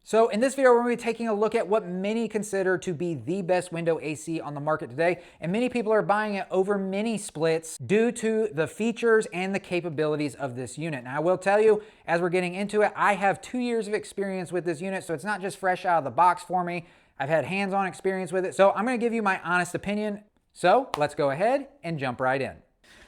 So in this video, we're going to be taking a look at what many consider to be the best window AC on the market today. And many people are buying it over mini splits due to the features and the capabilities of this unit. Now I will tell you, as we're getting into it, I have 2 years of experience with this unit. So it's not just fresh out of the box for me. I've had hands-on experience with it. So I'm going to give you my honest opinion. So let's go ahead and jump right in.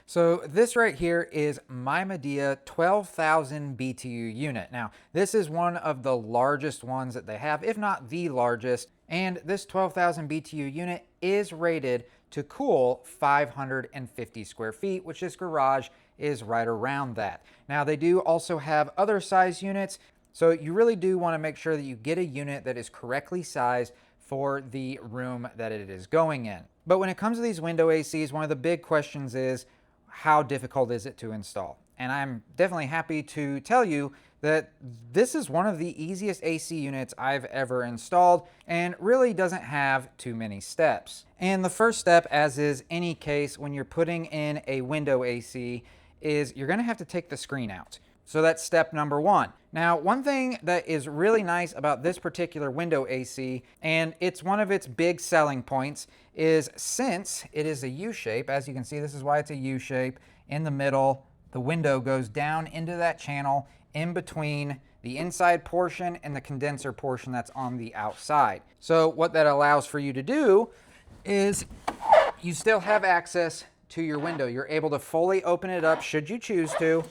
So this right here is my Midea 12,000 BTU unit. Now, this is one of the largest ones that they have, if not the largest. And this 12,000 BTU unit is rated to cool 550 square feet, which this garage is right around that. Now, they do also have other size units. So you really do want to make sure that you get a unit that is correctly sized for the room that it is going in. But when it comes to these window ACs, one of the big questions is, how difficult is it to install? And I'm definitely happy to tell you that this is one of the easiest AC units I've ever installed and really doesn't have too many steps. And the first step, as is any case when you're putting in a window AC, is you're gonna have to take the screen out. So that's step number one. Now, one thing that is really nice about this particular window AC, and it's one of its big selling points, is since it is a U shape, as you can see, this is why it's a U shape. In the middle, the window goes down into that channel in between the inside portion and the condenser portion that's on the outside. So what that allows for you to do is you still have access to your window. You're able to fully open it up should you choose to,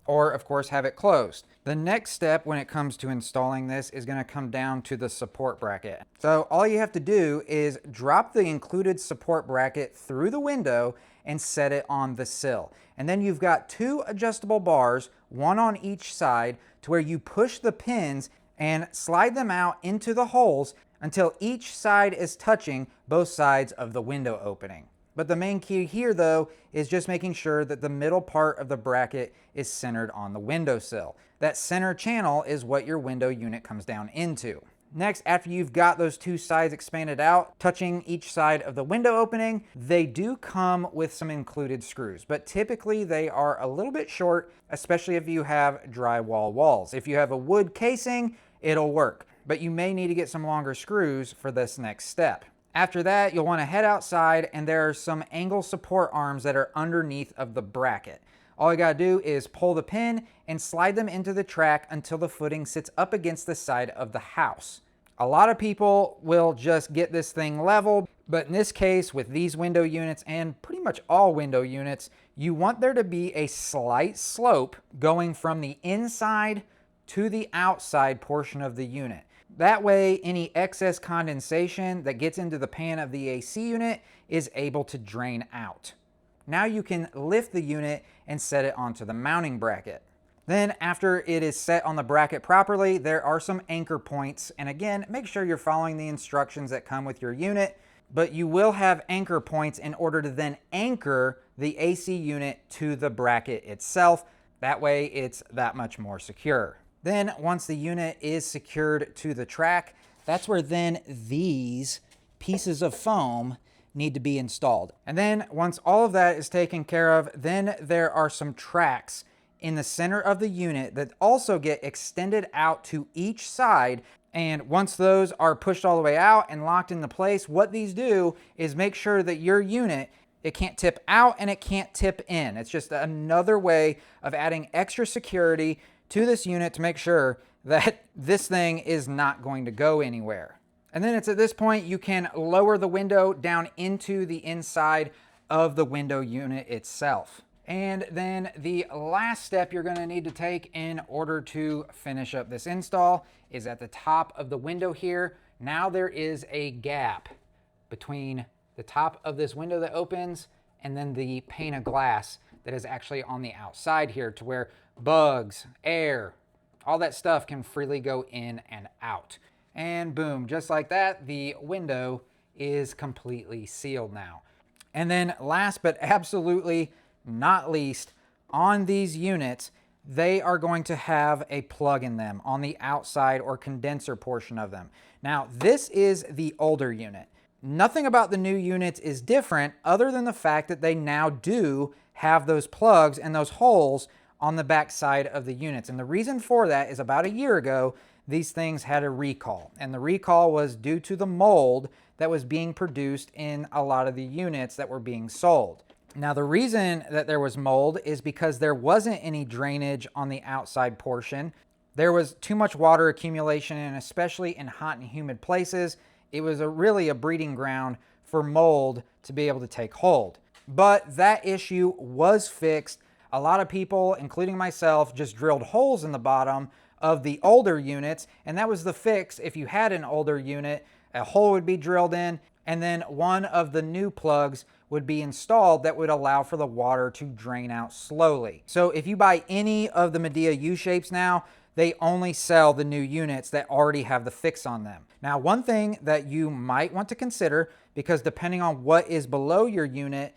or of course have it closed. The next step when it comes to installing this is going to come down to the support bracket. So all you have to do is drop the included support bracket through the window and set it on the sill. And then you've got 2 adjustable bars, one on each side, to where you push the pins and slide them out into the holes until each side is touching both sides of the window opening. But the main key here, though, is just making sure that the middle part of the bracket is centered on the windowsill. That center channel is what your window unit comes down into. Next, after you've got those 2 sides expanded out, touching each side of the window opening, they do come with some included screws, but typically they are a little bit short, especially if you have drywall walls. If you have a wood casing, it'll work, but you may need to get some longer screws for this next step. After that, you'll want to head outside, and there are some angle support arms that are underneath of the bracket. All you got to do is pull the pin and slide them into the track until the footing sits up against the side of the house. A lot of people will just get this thing leveled, but in this case, with these window units and pretty much all window units, you want there to be a slight slope going from the inside to the outside portion of the unit. That way, any excess condensation that gets into the pan of the AC unit is able to drain out. Now you can lift the unit and set it onto the mounting bracket. Then after it is set on the bracket properly, there are some anchor points. And again, make sure you're following the instructions that come with your unit, but you will have anchor points in order to then anchor the AC unit to the bracket itself. That way it's that much more secure. Then once the unit is secured to the track, that's where then these pieces of foam need to be installed. And then once all of that is taken care of, then there are some tracks in the center of the unit that also get extended out to each side. And once those are pushed all the way out and locked into place, what these do is make sure that your unit, it can't tip out and it can't tip in. It's just another way of adding extra security to this unit to make sure that this thing is not going to go anywhere. And then it's at this point you can lower the window down into the inside of the window unit itself. And then the last step you're going to need to take in order to finish up this install is at the top of the window here. Now there is a gap between the top of this window that opens and then the pane of glass that is actually on the outside here, to where bugs, air, all that stuff can freely go in and out. And boom, just like that, the window is completely sealed now. And then last but absolutely not least, on these units, they are going to have a plug in them on the outside or condenser portion of them. Now, this is the older unit. Nothing about the new units is different other than the fact that they now do have those plugs and those holes on the back side of the units. And the reason for that is about a year ago, these things had a recall. And the recall was due to the mold that was being produced in a lot of the units that were being sold. Now, the reason that there was mold is because there wasn't any drainage on the outside portion. There was too much water accumulation, and especially in hot and humid places, it was really a breeding ground for mold to be able to take hold. But that issue was fixed. A lot of people, including myself, just drilled holes in the bottom of the older units, and that was the fix. If you had an older unit, a hole would be drilled in, and then one of the new plugs would be installed that would allow for the water to drain out slowly. So if you buy any of the Midea U shapes now, they only sell the new units that already have the fix on them. Now, one thing that you might want to consider, because depending on what is below your unit,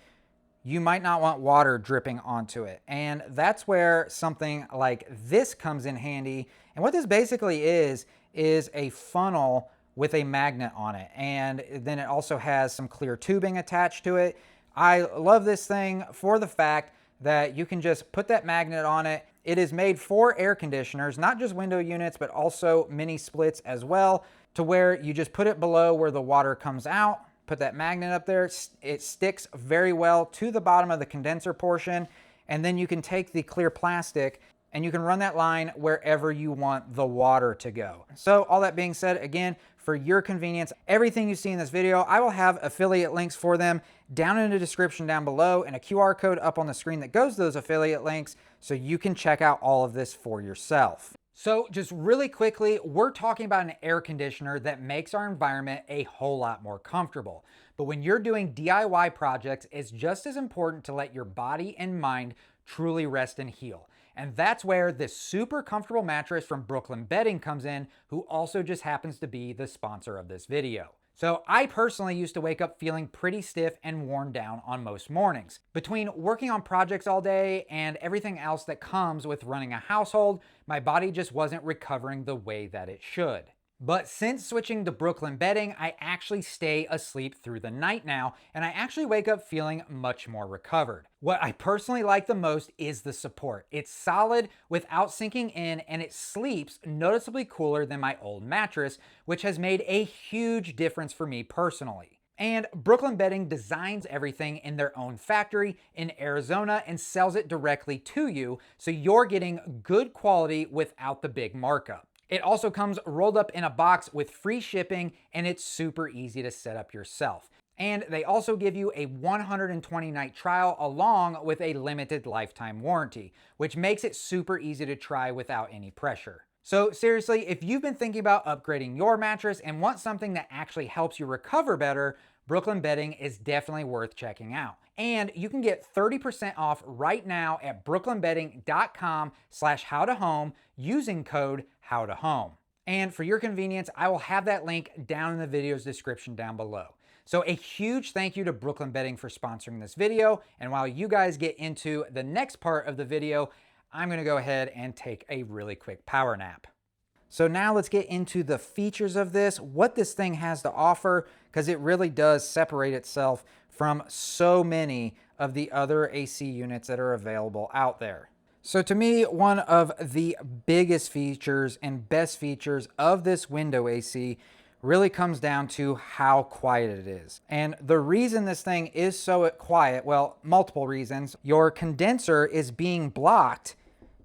you might not want water dripping onto it. And that's where something like this comes in handy. And what this basically is a funnel with a magnet on it. And then it also has some clear tubing attached to it. I love this thing for the fact that you can just put that magnet on it. It is made for air conditioners, not just window units, but also mini splits as well, to where you just put it below where the water comes out, put that magnet up there. It sticks very well to the bottom of the condenser portion. And then you can take the clear plastic and you can run that line wherever you want the water to go. So all that being said, again, for your convenience, everything you see in this video, I will have affiliate links for them down in the description down below and a QR code up on the screen that goes to those affiliate links so you can check out all of this for yourself. So just really quickly, we're talking about an air conditioner that makes our environment a whole lot more comfortable. But when you're doing DIY projects, it's just as important to let your body and mind truly rest and heal. And that's where this super comfortable mattress from Brooklyn Bedding comes in, who also just happens to be the sponsor of this video. So I personally used to wake up feeling pretty stiff and worn down on most mornings. Between working on projects all day and everything else that comes with running a household, my body just wasn't recovering the way that it should. But since switching to Brooklyn Bedding, I actually stay asleep through the night now, and I actually wake up feeling much more recovered. What I personally like the most is the support. It's solid without sinking in, and it sleeps noticeably cooler than my old mattress, which has made a huge difference for me personally. And Brooklyn Bedding designs everything in their own factory in Arizona and sells it directly to you, so you're getting good quality without the big markup. It also comes rolled up in a box with free shipping, and it's super easy to set up yourself. And they also give you a 120-night trial along with a limited lifetime warranty, which makes it super easy to try without any pressure. So seriously, if you've been thinking about upgrading your mattress and want something that actually helps you recover better, Brooklyn Bedding is definitely worth checking out. And you can get 30% off right now at brooklynbedding.com/howtohome using code HOWTOHOME. And for your convenience, I will have that link down in the video's description down below. So a huge thank you to Brooklyn Bedding for sponsoring this video. And while you guys get into the next part of the video, I'm gonna go ahead and take a really quick power nap. So now let's get into the features of this, what this thing has to offer, because it really does separate itself from so many of the other AC units that are available out there. So to me, one of the biggest features and best features of this window AC really comes down to how quiet it is. And the reason this thing is so quiet, well, multiple reasons. Your condenser is being blocked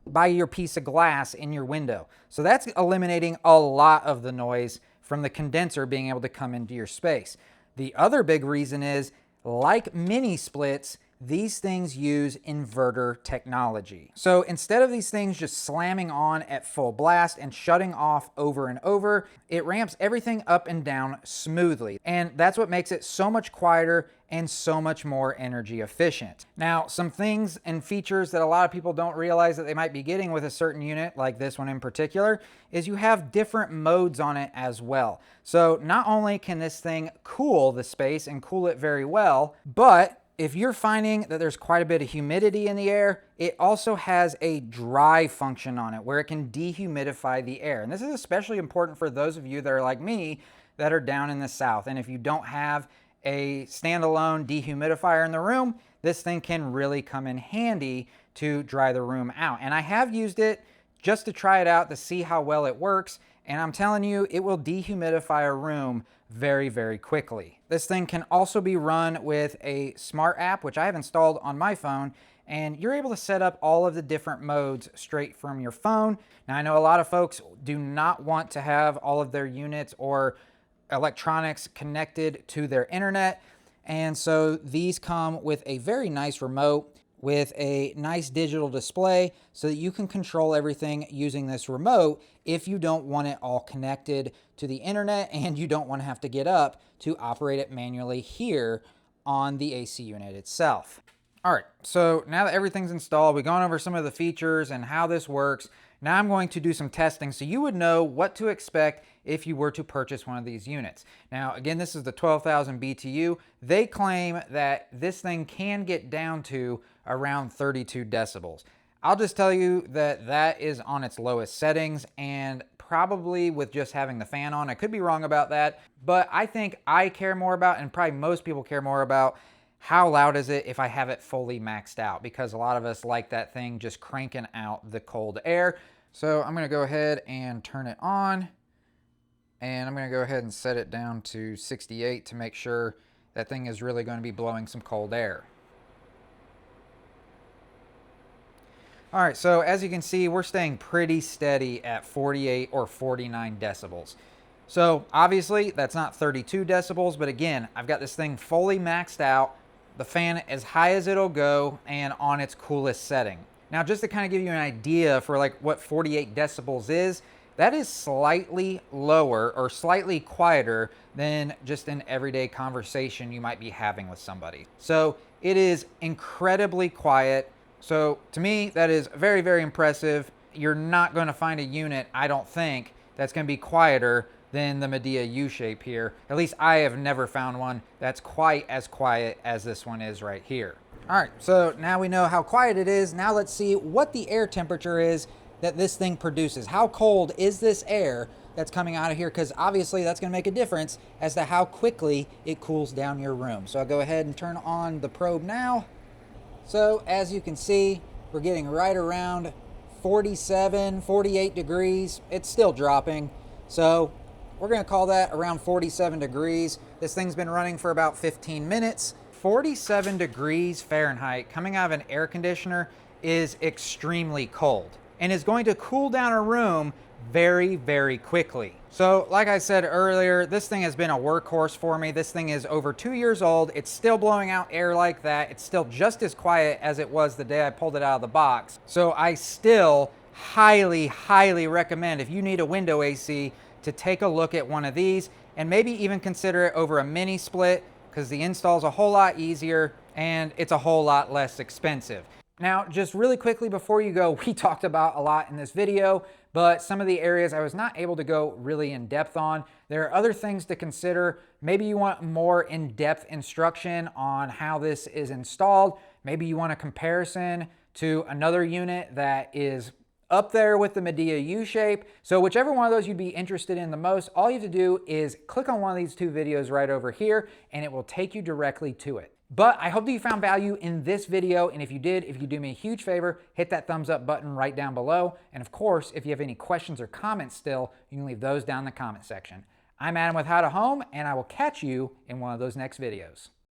by your piece of glass in your window. So that's eliminating a lot of the noise from the condenser being able to come into your space. The other big reason is, like mini splits, these things use inverter technology. So instead of these things just slamming on at full blast and shutting off over and over, it ramps everything up and down smoothly. And that's what makes it so much quieter and so much more energy efficient. Now, some things and features that a lot of people don't realize that they might be getting with a certain unit, like this one in particular, is you have different modes on it as well. So not only can this thing cool the space and cool it very well, but if you're finding that there's quite a bit of humidity in the air, it also has a dry function on it where it can dehumidify the air. And this is especially important for those of you that are like me that are down in the South. And if you don't have a standalone dehumidifier in the room, this thing can really come in handy to dry the room out. And I have used it just to try it out to see how well it works. and I'm telling you, it will dehumidify a room very, very quickly. This thing can also be run with a smart app, which I have installed on my phone, and you're able to set up all of the different modes straight from your phone. Now, I know a lot of folks do not want to have all of their units or electronics connected to their internet, and so these come with a very nice remote with a nice digital display so that you can control everything using this remote if you don't want it all connected to the internet and you don't want to have to get up to operate it manually here on the AC unit itself. All right, so now that everything's installed, we've gone over some of the features and how this works. Now I'm going to do some testing so you would know what to expect if you were to purchase one of these units. Now, again, this is the 12,000 BTU. They claim that this thing can get down to around 32 decibels. I'll just tell you that that is on its lowest settings, and probably with just having the fan on. I could be wrong about that, but I think I care more about, and probably most people care more about, how loud is it if I have it fully maxed out, because a lot of us like that thing just cranking out the cold air. So I'm gonna go ahead and turn it on, and I'm gonna go ahead and set it down to 68 to make sure that thing is really gonna be blowing some cold air. All right, so as you can see, we're staying pretty steady at 48 or 49 decibels. So obviously that's not 32 decibels, but again, I've got this thing fully maxed out, the fan as high as it'll go and on its coolest setting. Now, just to kind of give you an idea for like what 48 decibels is, that is slightly lower or slightly quieter than just an everyday conversation you might be having with somebody. So it is incredibly quiet. So to me, that is very, very impressive. You're not going to find a unit, I don't think, that's going to be quieter than the Midea U Shape here. At least I have never found one that's quite as quiet as this one is right here. All right, so now we know how quiet it is. Now let's see what the air temperature is that this thing produces. How cold is this air that's coming out of here? Because obviously that's going to make a difference as to how quickly it cools down your room. So I'll go ahead and turn on the probe now. So as you can see, we're getting right around 47, 48 degrees. It's still dropping. So we're going to call that around 47 degrees. This thing's been running for about 15 minutes. 47 degrees Fahrenheit coming out of an air conditioner is extremely cold and is going to cool down a room very, very quickly. So like I said earlier, this thing has been a workhorse for me. This thing is over 2 years old. It's still blowing out air like that. It's still just as quiet as it was the day I pulled it out of the box. So I still highly, highly recommend, if you need a window AC, to take a look at one of these and maybe even consider it over a mini split, because the install is a whole lot easier and it's a whole lot less expensive. Now, just really quickly before you go, we talked about a lot in this video, but some of the areas I was not able to go really in depth on. There are other things to consider. Maybe you want more in-depth instruction on how this is installed. Maybe you want a comparison to another unit that is up there with the Midea U Shape. So whichever one of those you'd be interested in the most, all you have to do is click on one of these two videos right over here and it will take you directly to it. But I hope that you found value in this video, and if you did, if you do me a huge favor, hit that thumbs up button right down below. And of course, if you have any questions or comments still, you can leave those down in the comment section. I'm Adam with How to Home, and I will catch you in one of those next videos.